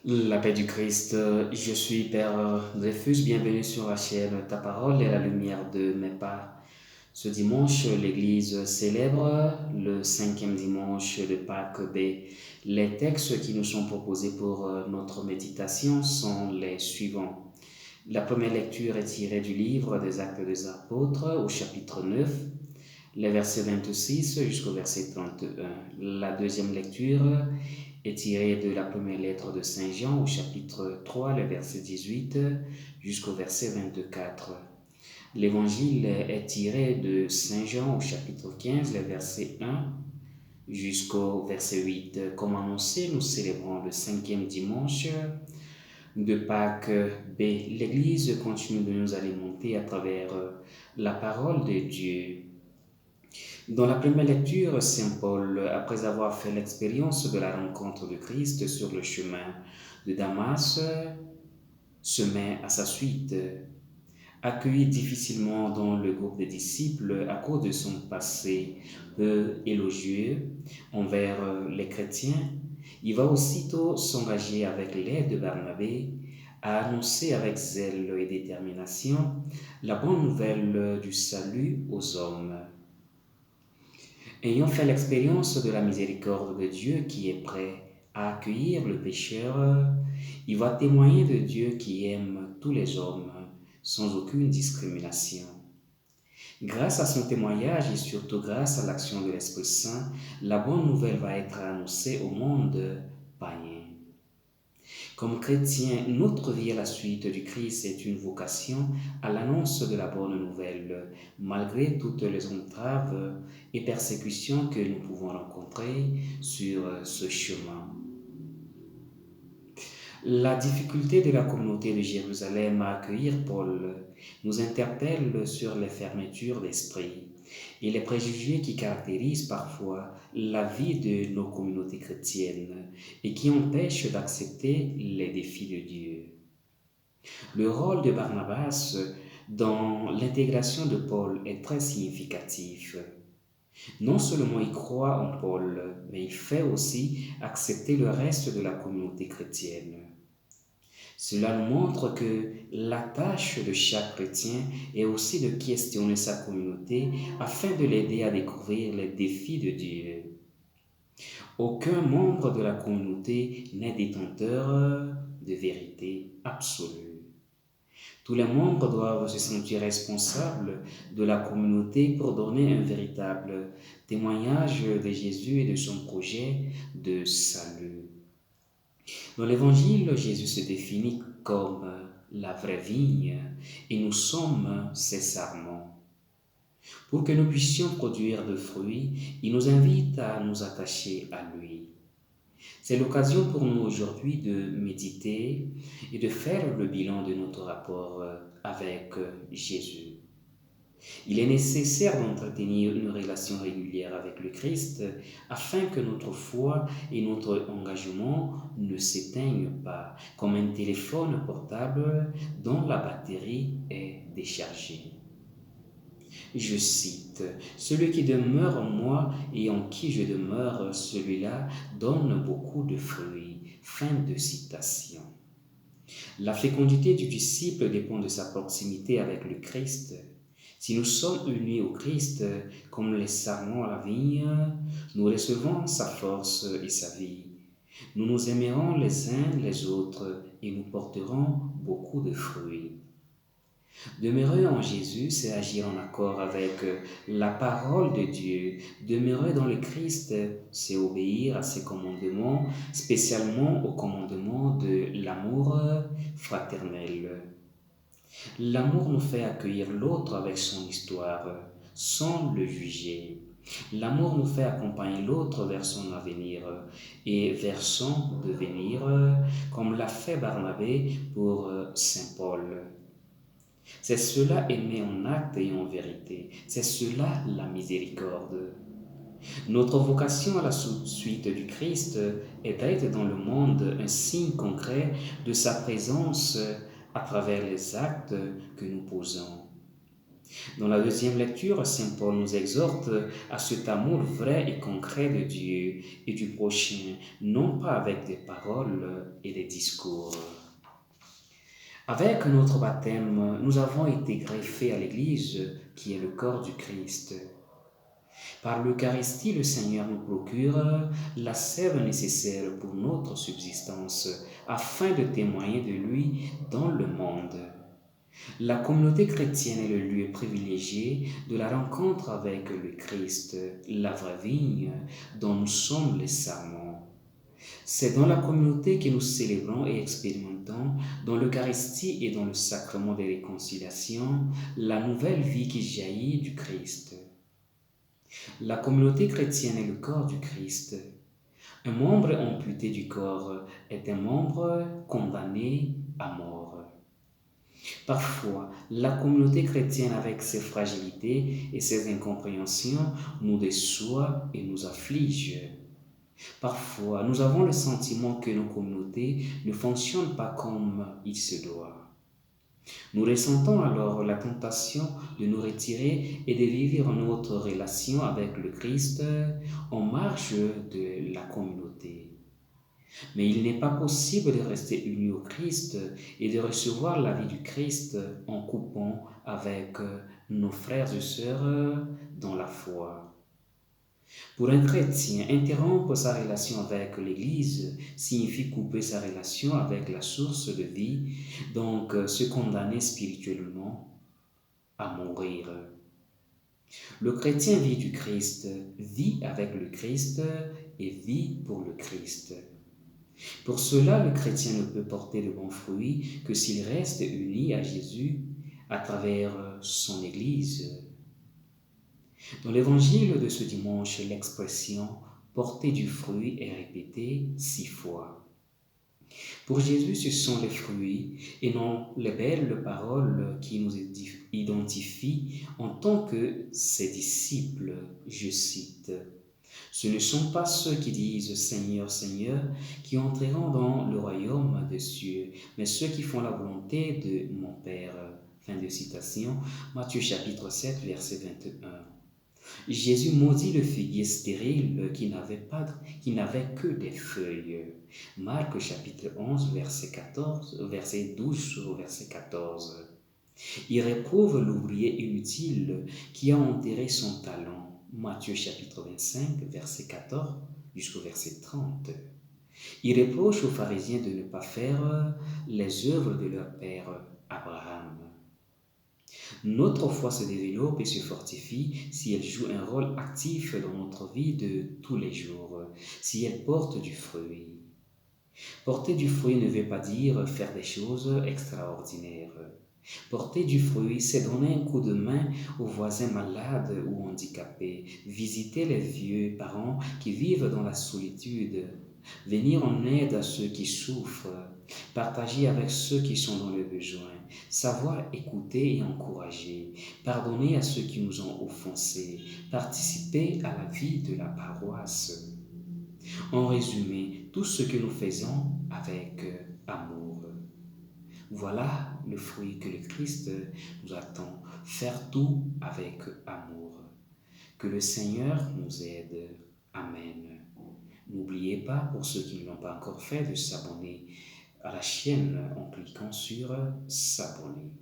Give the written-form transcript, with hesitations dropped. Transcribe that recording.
La paix du Christ, je suis Père Dreyfus, bienvenue sur la chaîne Ta Parole et la lumière de mes pas. Ce dimanche, l'Église célèbre le cinquième dimanche de Pâques B. Les textes qui nous sont proposés pour notre méditation sont les suivants. La première lecture est tirée du livre des Actes des Apôtres au chapitre 9, les versets 26 jusqu'au verset 31. La deuxième lecture est tirée de la première lettre de Saint Jean au chapitre 3, le verset 18 jusqu'au verset 24. L'évangile est tiré de Saint Jean au chapitre 15, le verset 1 jusqu'au verset 8. Comme annoncé, nous célébrons le cinquième dimanche de Pâques B. L'Église continue de nous alimenter à travers la parole de Dieu. Dans la première lecture, Saint Paul, après avoir fait l'expérience de la rencontre de Christ sur le chemin de Damas, se met à sa suite. Accueilli difficilement dans le groupe des disciples à cause de son passé peu élogieux envers les chrétiens, il va aussitôt s'engager avec l'aide de Barnabé à annoncer avec zèle et détermination la bonne nouvelle du salut aux hommes. Ayant fait l'expérience de la miséricorde de Dieu qui est prêt à accueillir le pécheur, il va témoigner de Dieu qui aime tous les hommes sans aucune discrimination. Grâce à son témoignage et surtout grâce à l'action de l'Esprit Saint, la bonne nouvelle va être annoncée au monde païen. Comme chrétiens, notre vie à la suite du Christ est une vocation à l'annonce de la bonne nouvelle, malgré toutes les entraves et persécutions que nous pouvons rencontrer sur ce chemin. La difficulté de la communauté de Jérusalem à accueillir Paul nous interpelle sur les fermetures d'esprit et les préjugés qui caractérisent parfois la vie de nos communautés chrétiennes et qui empêchent d'accepter les défis de Dieu. Le rôle de Barnabas dans l'intégration de Paul est très significatif. Non seulement il croit en Paul, mais il fait aussi accepter le reste de la communauté chrétienne. Cela nous montre que la tâche de chaque chrétien est aussi de questionner sa communauté afin de l'aider à découvrir les défis de Dieu. Aucun membre de la communauté n'est détenteur de vérité absolue. Tous les membres doivent se sentir responsables de la communauté pour donner un véritable témoignage de Jésus et de son projet de salut. Dans l'Évangile, Jésus se définit comme la vraie vigne et nous sommes ses sarments. Pour que nous puissions produire de fruits, il nous invite à nous attacher à lui. C'est l'occasion pour nous aujourd'hui de méditer et de faire le bilan de notre rapport avec Jésus. Il est nécessaire d'entretenir une relation régulière avec le Christ afin que notre foi et notre engagement ne s'éteignent pas comme un téléphone portable dont la batterie est déchargée. Je cite, celui qui demeure en moi et en qui je demeure, celui-là donne beaucoup de fruits. Fin de citation. La fécondité du disciple dépend de sa proximité avec le Christ. Si nous sommes unis au Christ comme les sarments à la vigne, nous recevons sa force et sa vie. Nous nous aimerons les uns les autres et nous porterons beaucoup de fruits. Demeurer en Jésus, c'est agir en accord avec la parole de Dieu. Demeurer dans le Christ, c'est obéir à ses commandements, spécialement au commandement de l'amour fraternel. L'amour nous fait accueillir l'autre avec son histoire, sans le juger. L'amour nous fait accompagner l'autre vers son avenir et vers son devenir, comme l'a fait Barnabé pour Saint Paul. C'est cela aimer en acte et en vérité. C'est cela la miséricorde. Notre vocation à la suite du Christ est d'être dans le monde un signe concret de sa présence à travers les actes que nous posons. Dans la deuxième lecture, Saint Paul nous exhorte à cet amour vrai et concret de Dieu et du prochain, non pas avec des paroles et des discours. Avec notre baptême, nous avons été greffés à l'Église qui est le corps du Christ. Par l'Eucharistie, le Seigneur nous procure la sève nécessaire pour notre subsistance, afin de témoigner de lui dans le monde. La communauté chrétienne est le lieu privilégié de la rencontre avec le Christ, la vraie vigne dont nous sommes les sarments. C'est dans la communauté que nous célébrons et expérimentons, dans l'Eucharistie et dans le sacrement des réconciliations, la nouvelle vie qui jaillit du Christ. La communauté chrétienne est le corps du Christ. Un membre amputé du corps est un membre condamné à mort. Parfois, la communauté chrétienne, avec ses fragilités et ses incompréhensions, nous déçoit et nous afflige. Parfois, nous avons le sentiment que nos communautés ne fonctionnent pas comme il se doit. Nous ressentons alors la tentation de nous retirer et de vivre notre relation avec le Christ en marge de la communauté. Mais il n'est pas possible de rester uni au Christ et de recevoir la vie du Christ en coupant avec nos frères et sœurs dans la foi. Pour un chrétien, interrompre sa relation avec l'Église signifie couper sa relation avec la source de vie, donc se condamner spirituellement à mourir. Le chrétien vit du Christ, vit avec le Christ et vit pour le Christ. Pour cela, le chrétien ne peut porter de bons fruits que s'il reste uni à Jésus à travers son Église. Dans l'évangile de ce dimanche, l'expression « porter du fruit » est répétée 6 fois. Pour Jésus, ce sont les fruits et non les belles paroles qui nous identifient en tant que ses disciples. Je cite. Ce ne sont pas ceux qui disent Seigneur, Seigneur, qui entreront dans le royaume des cieux, mais ceux qui font la volonté de mon Père. Fin de citation, Matthieu chapitre 7, verset 21. Jésus maudit le figuier stérile qui n'avait que des feuilles. Marc chapitre 11, verset 12 au verset 14. Il réprouve l'ouvrier inutile qui a enterré son talent. Matthieu chapitre 25, verset 14 jusqu'au verset 30. Il reproche aux pharisiens de ne pas faire les œuvres de leur père Abraham. Notre foi se développe et se fortifie si elle joue un rôle actif dans notre vie de tous les jours, si elle porte du fruit. Porter du fruit ne veut pas dire faire des choses extraordinaires. Porter du fruit, c'est donner un coup de main aux voisins malades ou handicapés, visiter les vieux parents qui vivent dans la solitude, venir en aide à ceux qui souffrent, partager avec ceux qui sont dans le besoin, savoir écouter et encourager, pardonner à ceux qui nous ont offensés, participer à la vie de la paroisse. En résumé, tout ce que nous faisons avec amour. Voilà le fruit que le Christ nous attend, faire tout avec amour. Que le Seigneur nous aide. Amen. N'oubliez pas, pour ceux qui ne l'ont pas encore fait, de s'abonner à la chaîne en cliquant sur s'abonner.